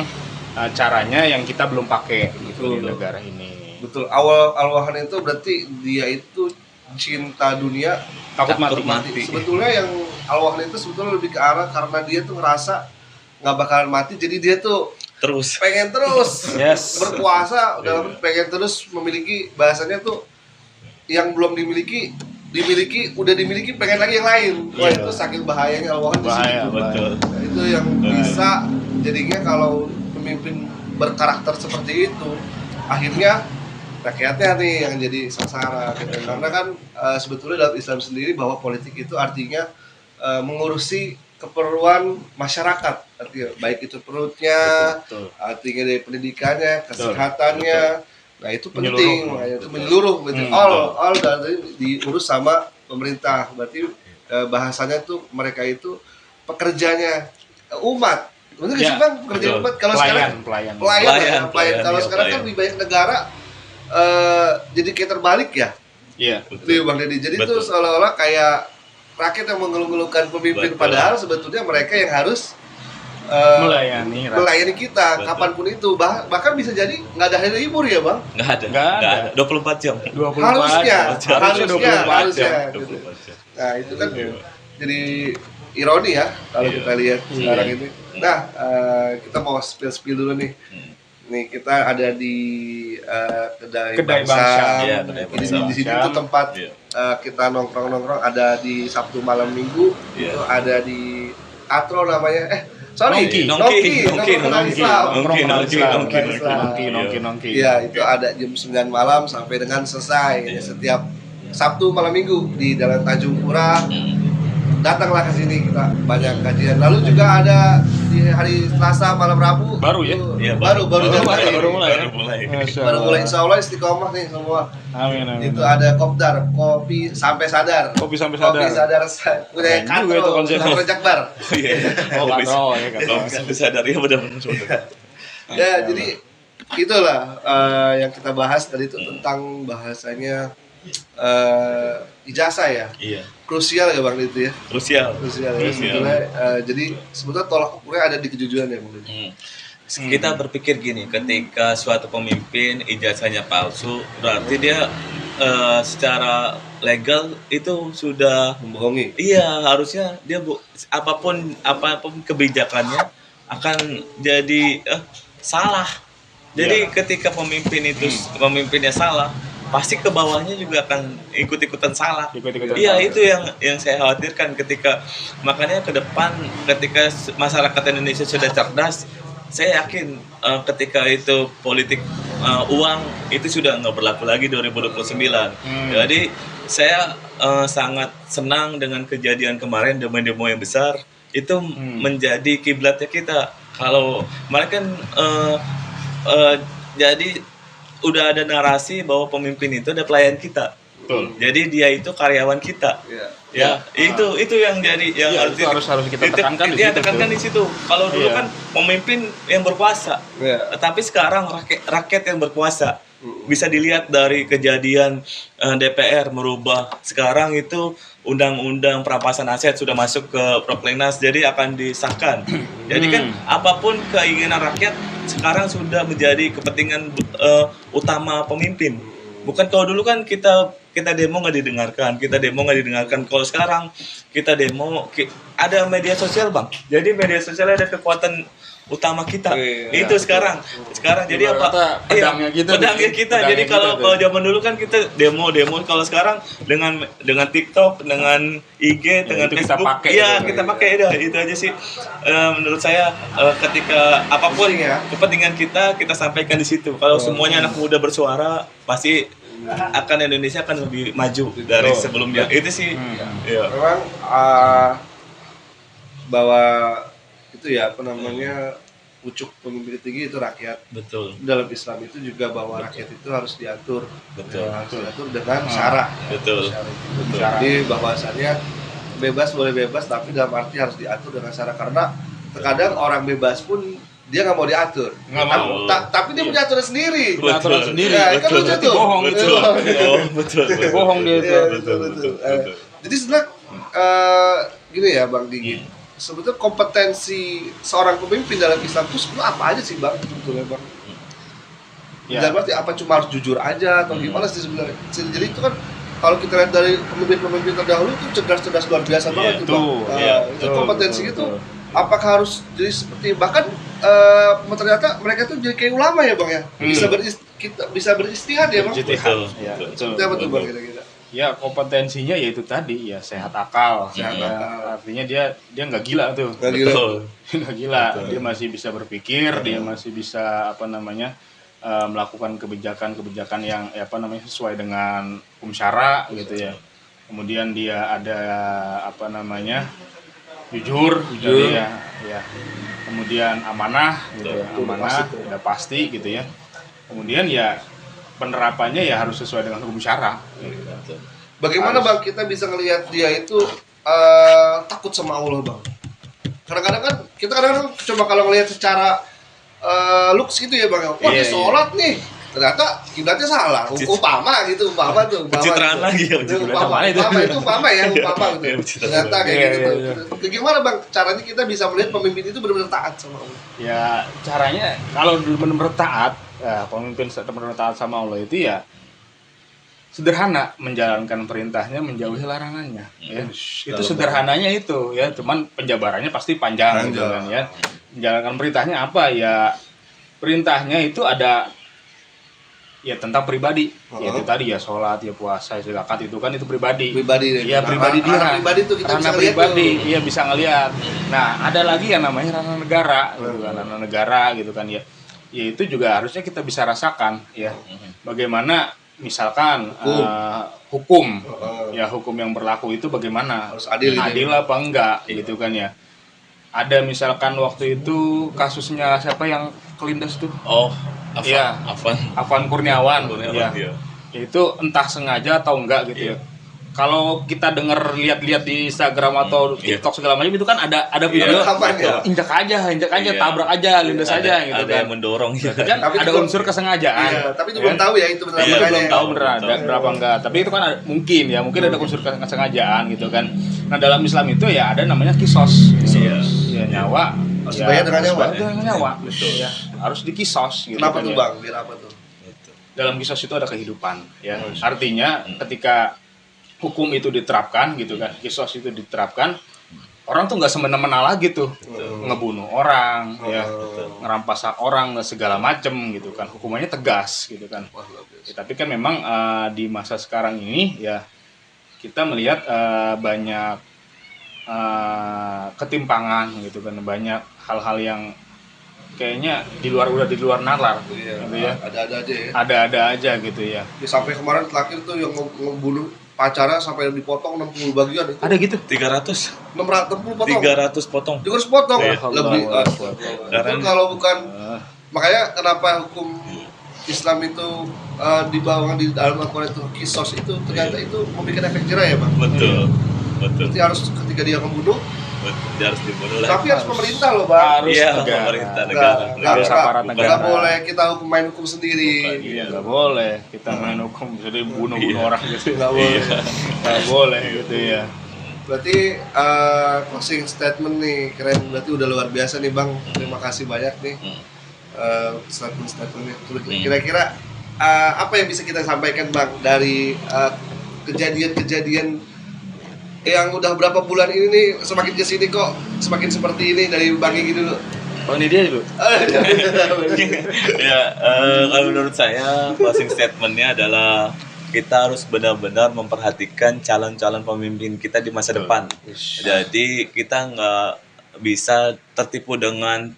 Speaker 2: caranya yang kita belum pakai gitu di negara ini.
Speaker 1: Betul. Alwahan itu berarti dia itu cinta dunia,
Speaker 2: takut mati.
Speaker 1: Sebetulnya yang alwahan itu sebetulnya lebih ke arah karena dia tuh ngerasa nggak bakalan mati, jadi dia tuh pengen terus berkuasa, pengen terus memiliki, bahasanya tuh yang belum dimiliki udah dimiliki, pengen lagi yang lain. Wah, itu saking bahayanya alwahan.
Speaker 3: Betul.
Speaker 1: Nah, itu yang bisa jadinya kalau pemimpin berkarakter seperti itu, akhirnya rakyatnya nih yang jadi sasaran gitu. Karena kan sebetulnya dalam Islam sendiri bahwa politik itu artinya mengurusi keperluan masyarakat, artinya baik itu perutnya, artinya dari pendidikannya, kesehatannya. Nah, itu penting, itu menyeluruh, all dan diurus sama pemerintah. Berarti bahasanya tuh mereka itu pekerjanya umat. Benar nggak
Speaker 2: Ya,
Speaker 1: sih bang? Pekerja
Speaker 3: betul.
Speaker 1: umat. Kalau sekarang
Speaker 2: pelayan.
Speaker 3: Pelayan,
Speaker 1: Kalau
Speaker 3: iya,
Speaker 1: sekarang kan
Speaker 3: pelayan.
Speaker 1: lebih banyak negara jadi kayak terbalik ya.
Speaker 2: Iya.
Speaker 1: Iya bang Deddy. Jadi itu
Speaker 3: Betul.
Speaker 1: seolah-olah kayak rakyat yang mengeluh-ngeluhkan pemimpin,
Speaker 3: Betul.
Speaker 1: padahal sebetulnya mereka yang harus
Speaker 2: Melayani rakyat.
Speaker 1: melayani kita
Speaker 3: Betul.
Speaker 1: kapanpun itu. Bahkan bisa jadi nggak ada hari libur ya bang.
Speaker 3: Nggak ada.
Speaker 2: Nggak ada.
Speaker 3: 24 jam.
Speaker 2: 24
Speaker 1: Harusnya,
Speaker 2: jam.
Speaker 1: harusnya,
Speaker 2: 24 jam.
Speaker 1: harusnya.
Speaker 3: 24 jam.
Speaker 1: Nah itu kan
Speaker 2: Iya.
Speaker 1: jadi ironi ya kalau
Speaker 3: Iya.
Speaker 1: kita lihat sekarang ini. Nah kita mau spill dulu nih. Nih kita ada di kedai
Speaker 2: Kedai
Speaker 1: Bangsa.
Speaker 2: Bangsa.
Speaker 3: Iya, Kedai
Speaker 1: Di
Speaker 3: Bangsa.
Speaker 1: di sini tuh tempat
Speaker 3: Iya.
Speaker 1: kita nongkrong ada di Sabtu malam Minggu.
Speaker 3: Iya.
Speaker 1: Itu ada di Atro namanya.
Speaker 2: Nongki.
Speaker 3: Nongki.
Speaker 2: Nongki.
Speaker 1: Iya, itu ada jam 9 malam sampai dengan selesai.
Speaker 3: Iya.
Speaker 1: Setiap Sabtu malam Minggu di Jalan Tanjung Pura. Datanglah ke sini, kita banyak kajian. Lalu juga ada di hari Selasa malam Rabu.
Speaker 2: Baru ya?
Speaker 1: Itu
Speaker 3: Iya,
Speaker 1: baru jalan
Speaker 2: mulai,
Speaker 1: ini.
Speaker 2: baru mulai ya?
Speaker 3: Baru mulai.
Speaker 2: Masya
Speaker 1: Baru mulai,
Speaker 2: Allah.
Speaker 1: insya Allah istiqomah nih semua.
Speaker 2: Amin.
Speaker 1: Itu ada kopdar, kopi sampai sadar.
Speaker 2: Kopi sampai sadar.
Speaker 1: Kopi sadar punya
Speaker 2: Keren juga itu
Speaker 1: Katro,
Speaker 2: konsepnya.
Speaker 1: Katro Jakbar.
Speaker 3: Iya.
Speaker 2: Oh, Katro ya kan.
Speaker 3: Kalau bisa sadar ya benar-benar.
Speaker 1: Ya, jadi itulah yang kita bahas tadi itu tentang bahasanya ijazah ya.
Speaker 3: Iya.
Speaker 1: Krusial ya Bang itu ya.
Speaker 3: Krusial.
Speaker 1: Krusial ya.
Speaker 3: Krusial.
Speaker 1: Sebetulnya, jadi sebetulnya tolak ukurnya ada di kejujuran ya Bang.
Speaker 3: Kita berpikir gini, ketika suatu pemimpin ijazahnya palsu, berarti dia secara legal itu sudah
Speaker 1: Membohongi.
Speaker 3: iya, harusnya dia apapun kebijakannya akan jadi salah. Jadi ketika pemimpin itu pemimpinnya salah, pasti ke bawahnya juga akan ikut-ikutan salah.
Speaker 2: Ikut-ikutan
Speaker 3: Iya,
Speaker 2: salah.
Speaker 3: itu yang saya khawatirkan ketika makanya ke depan ketika masyarakat Indonesia sudah cerdas, saya yakin ketika itu politik uang itu sudah nggak berlaku lagi 2029. Jadi saya sangat senang dengan kejadian kemarin demo-demo yang besar itu menjadi kiblatnya kita. Kalau mereka kan jadi udah ada narasi bahwa pemimpin itu ada pelayan kita.
Speaker 2: Betul.
Speaker 3: Jadi dia itu karyawan kita.
Speaker 1: Iya.
Speaker 3: Ya, itu yang jadi yang
Speaker 2: Iya, itu harus kita tekankan di situ.
Speaker 3: tekankan di situ. Kalau dulu
Speaker 2: Iya.
Speaker 3: kan pemimpin yang berkuasa.
Speaker 1: Iya.
Speaker 3: Tapi sekarang rakyat yang berkuasa. Bisa dilihat dari kejadian DPR merubah. Sekarang itu undang-undang perampasan aset sudah masuk ke prolegnas, jadi akan disahkan. Jadi kan apapun keinginan rakyat sekarang sudah menjadi kepentingan utama pemimpin. Bukan kalau dulu kan kita demo nggak didengarkan, Kalau sekarang kita demo, ada media sosial Bang. Jadi media sosial ada kekuatan utama kita.
Speaker 1: Iya.
Speaker 3: Itu sekarang jadi apa?
Speaker 2: Kata pedangnya kita.
Speaker 3: Pedangnya kita. Jadi kalau zaman dulu kan kita demo. Kalau sekarang dengan TikTok, dengan IG, dengan
Speaker 2: itu kita
Speaker 3: Facebook,
Speaker 2: pakai
Speaker 3: iya
Speaker 2: itu.
Speaker 3: kita pakai dah. Itu aja sih. Menurut saya ketika apapun
Speaker 1: Penting ya.
Speaker 3: kepentingan kita sampaikan di situ. Kalau semuanya anak muda bersuara, pasti Indonesia akan lebih maju dari sebelumnya. Itu sih. Iya.
Speaker 1: Memang bahwa itu ya apa namanya pucuk pemimpin tinggi itu rakyat.
Speaker 3: Betul.
Speaker 1: Dalam Islam itu juga bahwa rakyat itu harus diatur.
Speaker 3: Betul.
Speaker 1: Harus diatur dengan syarat.
Speaker 3: Betul.
Speaker 1: Jadi bahwasannya boleh bebas tapi dalam arti harus diatur dengan syarat, karena terkadang orang bebas pun dia nggak mau diatur.
Speaker 2: Nggak mau.
Speaker 1: Tapi dia punya aturan sendiri.
Speaker 2: Punya aturan sendiri.
Speaker 1: Ya, kan
Speaker 3: Betul.
Speaker 1: lucu tuh.
Speaker 2: Bohong itu.
Speaker 3: Betul. Oh, betul.
Speaker 2: Bohong dia itu.
Speaker 1: Iya,
Speaker 3: Betul.
Speaker 1: Jadi sebenarnya gini ya Bang Digi. Sebetulnya kompetensi seorang pemimpin dalam Islam itu sebenarnya apa aja sih Bang? Sebetulnya Bang.
Speaker 2: Ya.
Speaker 1: Dan berarti apa cuma harus jujur aja atau gimana sih sebenarnya? Jadi itu kan kalau kita lihat dari pemimpin-pemimpin terdahulu itu cerdas-cerdas luar biasa banget
Speaker 2: Itu,
Speaker 1: tuh Bang.
Speaker 3: iya,
Speaker 1: Itu
Speaker 2: betul,
Speaker 1: kompetensi
Speaker 2: betul,
Speaker 1: itu
Speaker 2: betul.
Speaker 1: apakah harus jadi seperti bahkan ternyata mereka tuh jadi kayak ulama ya Bang ya? Bisa beristihad ya Bang?
Speaker 3: Betul.
Speaker 2: Ya, betul.
Speaker 1: Seperti apa tuh Bang kira-kira?
Speaker 2: Ya kompetensinya yaitu tadi ya sehat akal.
Speaker 1: Sehat
Speaker 2: Ya,
Speaker 1: akal.
Speaker 2: Artinya dia nggak gila tuh.
Speaker 1: Nggak gila.
Speaker 3: Betul.
Speaker 2: Nggak gila.
Speaker 3: Betul.
Speaker 2: Dia masih bisa berpikir, dia masih bisa melakukan kebijakan yang sesuai dengan hukum syara gitu ya. Kemudian dia ada jujur. Jadi ya. Kemudian amanah gitu ya. Amanah udah pasti gitu ya. Kemudian ya penerapannya ya harus sesuai dengan hukum syara.
Speaker 1: Bagaimana Bang kita bisa ngelihat dia itu takut sama Allah Bang? kadang-kadang kan kita kadang-kadang coba kalau ngelihat secara looks gitu ya Bang. Wah, dia sholat nih. Ternyata kiblatnya salah. Umpama tuh.
Speaker 3: Pencitraan lagi ya.
Speaker 1: Umpama itu gitu. Ternyata kayak gitu. Gimana Bang caranya kita bisa melihat pemimpin itu benar-benar taat sama Allah?
Speaker 2: Ya caranya kalau benar-benar taat, pemimpin benar-benar taat sama Allah itu ya sederhana, menjalankan perintahnya, menjauhi larangannya. Ya. Itu sederhananya itu ya, cuman penjabarannya pasti panjang gitu kan ya. Menjalankan perintahnya apa ya? Perintahnya itu ada ya tentang pribadi, yaitu tadi ya sholat, ya puasa, zakat itu kan itu pribadi. Iya pribadi dia.
Speaker 1: Ranah pribadi tuh kita bisa
Speaker 2: pribadi, iya bisa ngelihat. Nah ada lagi yang namanya ranah negara, gitu kan, ranah negara gitu kan ya. Ya itu juga harusnya kita bisa rasakan ya. Bagaimana misalkan hukum, ya hukum yang berlaku itu bagaimana?
Speaker 1: Harus adil
Speaker 2: apa enggak gitu kan ya. Ada misalkan waktu itu kasusnya siapa yang kelindas tuh? Iya, Afan Kurniawan. Ya. Itu entah sengaja atau enggak gitu ya. Kalau kita dengar lihat-lihat di Instagram atau TikTok segala macam itu kan ada video injak aja, tabrak aja, lindas aja gitu
Speaker 3: ada
Speaker 2: kan.
Speaker 3: yang mendorong gitu.
Speaker 2: Kan
Speaker 1: tapi
Speaker 2: ada
Speaker 1: itu
Speaker 2: unsur kesengajaan.
Speaker 1: Iya, tapi itu belum tahu ya itu benar
Speaker 2: Itu belum tahu beneran ada berapa enggak. Tapi itu kan mungkin ada unsur kesengajaan gitu kan. Nah, dalam Islam itu ya ada namanya kisos. Ya nyawa
Speaker 1: harus dibayar dengan
Speaker 2: nyawa. Betul. Ya, harus dikisos gitu.
Speaker 1: Kenapa
Speaker 2: kan,
Speaker 1: tuh
Speaker 2: ya.
Speaker 1: Bang? Biar apa tuh?
Speaker 2: Dalam kisos itu ada kehidupan ya. Artinya ketika hukum itu diterapkan gitu kan, kisos itu diterapkan, orang tuh nggak semena-mena lagi tuh ngebunuh orang, ya ngerampas hak orang segala macem gitu kan, hukumannya tegas gitu kan. Ya, tapi kan memang di masa sekarang ini ya kita melihat banyak ketimpangan gitu kan, banyak hal-hal yang kayaknya di luar nalar gitu ya.
Speaker 1: Ada-ada aja ya.
Speaker 2: Ada aja gitu ya.
Speaker 1: Sampai kemarin terakhir tuh yang ngebunuh pacarnya sampai dipotong 60 bagian itu.
Speaker 2: Ada gitu.
Speaker 3: 300
Speaker 1: 60 potong.
Speaker 3: 300 potong.
Speaker 1: 300 potong.
Speaker 3: Iya.
Speaker 1: Lebih. Itu kalau bukan makanya kenapa hukum Islam itu dibawa di dalam Al-Quran itu kisos itu ternyata itu memberikan efek jerah ya Bang.
Speaker 3: Betul.
Speaker 1: Berarti harus ketika dia membunuh
Speaker 3: Dia harus dibunuh lah.
Speaker 1: tapi harus pemerintah loh Bang.
Speaker 2: Harus
Speaker 3: pemerintah negara.
Speaker 2: Harus aparat negara.
Speaker 1: Nggak boleh kita main hukum sendiri.
Speaker 2: Iya, nggak boleh kita main hukum jadi bunuh orang gitu.
Speaker 1: Nggak boleh.
Speaker 2: Nggak boleh gitu ya.
Speaker 1: Berarti closing statement nih keren, berarti udah luar biasa nih Bang. Terima kasih banyak nih statement-statementnya. Kira-kira apa yang bisa kita sampaikan Bang dari kejadian-kejadian yang udah berapa bulan ini nih semakin kesini kok semakin seperti ini dari Bang Egy dulu.
Speaker 2: Oh ini dia dulu.
Speaker 3: Ya, kalau menurut saya closing statementnya adalah kita harus benar-benar memperhatikan calon-calon pemimpin kita di masa depan. Jadi kita nggak bisa tertipu dengan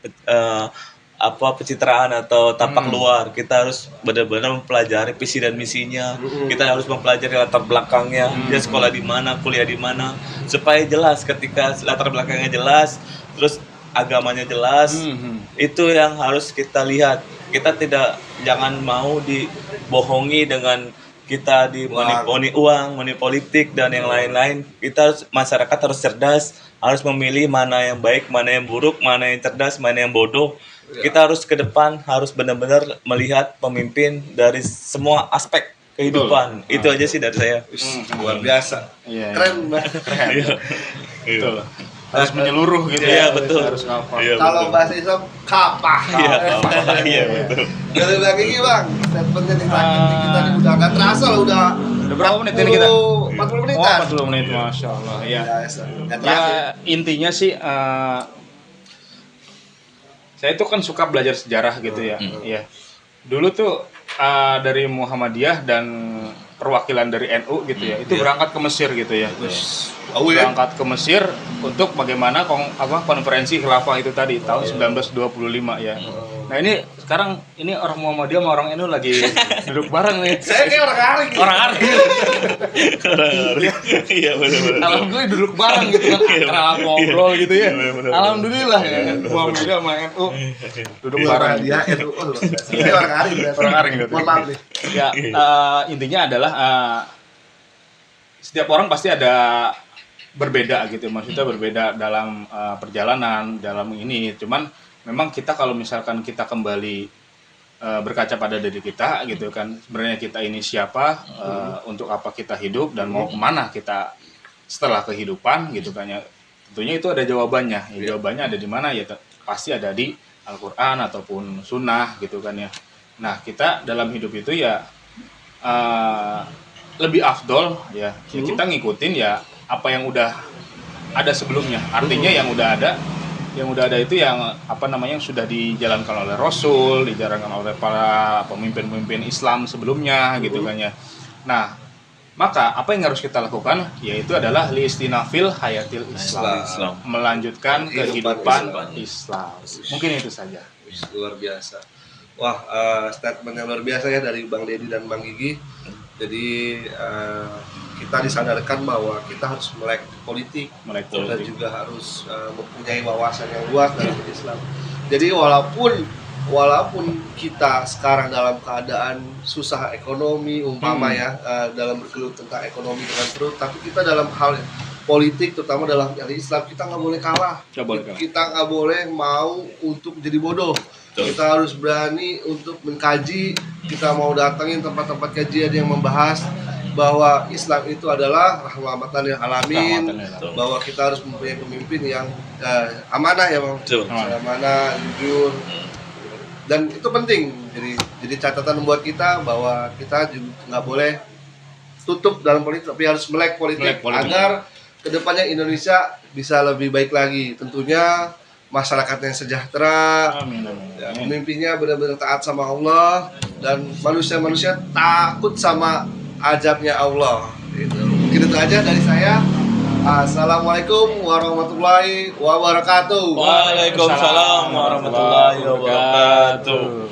Speaker 3: pencitraan atau tampak luar. Kita harus benar-benar mempelajari visi dan misinya. Kita harus mempelajari latar belakangnya, dia sekolah di mana, kuliah di mana, supaya jelas. Ketika latar belakangnya jelas, terus agamanya jelas, itu yang harus kita lihat. Kita jangan mau dibohongi dengan kita money uang, money politik dan yang lain-lain. Masyarakat harus cerdas, harus memilih mana yang baik, mana yang buruk, mana yang cerdas, mana yang bodoh. Kita harus ke depan, harus benar-benar melihat pemimpin dari semua aspek kehidupan. Betul. Itu aja sih dari saya.
Speaker 1: Luar biasa.
Speaker 2: Iya,
Speaker 1: keren Bang.
Speaker 2: Betul. Harus menyeluruh gitu
Speaker 3: ya.
Speaker 2: Betul. Harus ngapal.
Speaker 1: Kalau bahasa Islam kapah.
Speaker 3: Iya, betul.
Speaker 1: Dari lagi Bang, statementnya di kita nih udah nggak terasa loh udah
Speaker 2: berapa menit ini kita?
Speaker 1: 40 menitan.
Speaker 2: 40 menit, Masya Allah. Ya,
Speaker 1: Ya,
Speaker 2: intinya sih saya itu kan suka belajar sejarah gitu ya. Ya. Dulu tuh dari Muhammadiyah dan perwakilan dari NU gitu ya. Itu berangkat ke Mesir gitu ya. Berangkat ke Mesir untuk bagaimana konferensi khilafah itu tadi tahun 1925 ya. Nah ini sekarang ini orang Muhammadiyah sama orang NU lagi duduk bareng nih.
Speaker 1: Saya kayak orang Aring.
Speaker 3: Iya benar-benar.
Speaker 2: Alhamdulillah duduk bareng gitu kan, akrab ngobrol gitu ya. Alhamdulillah ya. Muhammadiyah sama NU duduk bareng.
Speaker 1: Dia NU. Ini orang Aring.
Speaker 2: Orang Aring gitu.
Speaker 1: Mohon maaf nih.
Speaker 2: Ya intinya adalah setiap orang pasti ada berbeda gitu, maksudnya berbeda dalam perjalanan dalam ini. Cuman memang kita kalau misalkan kita kembali berkaca pada diri kita gitu kan, sebenarnya kita ini siapa, untuk apa kita hidup dan mau kemana kita setelah kehidupan gitu kan ya. Tentunya itu ada jawabannya. Ya, jawabannya ada di mana ya, pasti ada di Al-Qur'an ataupun sunnah gitu kan ya. Nah, kita dalam hidup itu ya lebih afdol ya, kita ngikutin ya apa yang udah ada sebelumnya. Artinya yang udah ada itu yang apa namanya, yang sudah dijalankan oleh Rasul, dijalankan oleh para pemimpin-pemimpin Islam sebelumnya gitu kan ya. Nah, maka apa yang harus kita lakukan yaitu adalah liistinafil hayatil Islam. Melanjutkan kehidupan Islam. Mungkin itu saja.
Speaker 1: Luar biasa. Wah, statement yang luar biasa ya dari Bang Deddy dan Bang Gigi. Jadi kita disadarkan bahwa kita harus melek politik dan juga harus mempunyai wawasan yang luas dalam Islam. Jadi walaupun kita sekarang dalam keadaan susah ekonomi umpama ya, dalam bergelut tentang ekonomi dengan perut, tapi kita dalam hal politik terutama dalam Islam kita nggak boleh kalah. Kita nggak boleh mau untuk jadi bodoh. Kita harus berani untuk mengkaji. Kita mau datangin tempat-tempat kajian yang membahas bahwa Islam itu adalah rahmatan lil alamin, bahwa kita harus mempunyai pemimpin yang amanah ya Bang, amanah, jujur, dan itu penting. Jadi catatan buat kita bahwa kita juga nggak boleh tutup dalam politik, tapi harus melek politik agar kedepannya Indonesia bisa lebih baik lagi. Tentunya masyarakatnya sejahtera, ya, pemimpinnya benar-benar taat sama Allah, dan manusia-manusia takut sama azabnya Allah. Mungkin itu aja dari saya. Assalamualaikum warahmatullahi wabarakatuh.
Speaker 3: Waalaikumsalam warahmatullahi wabarakatuh.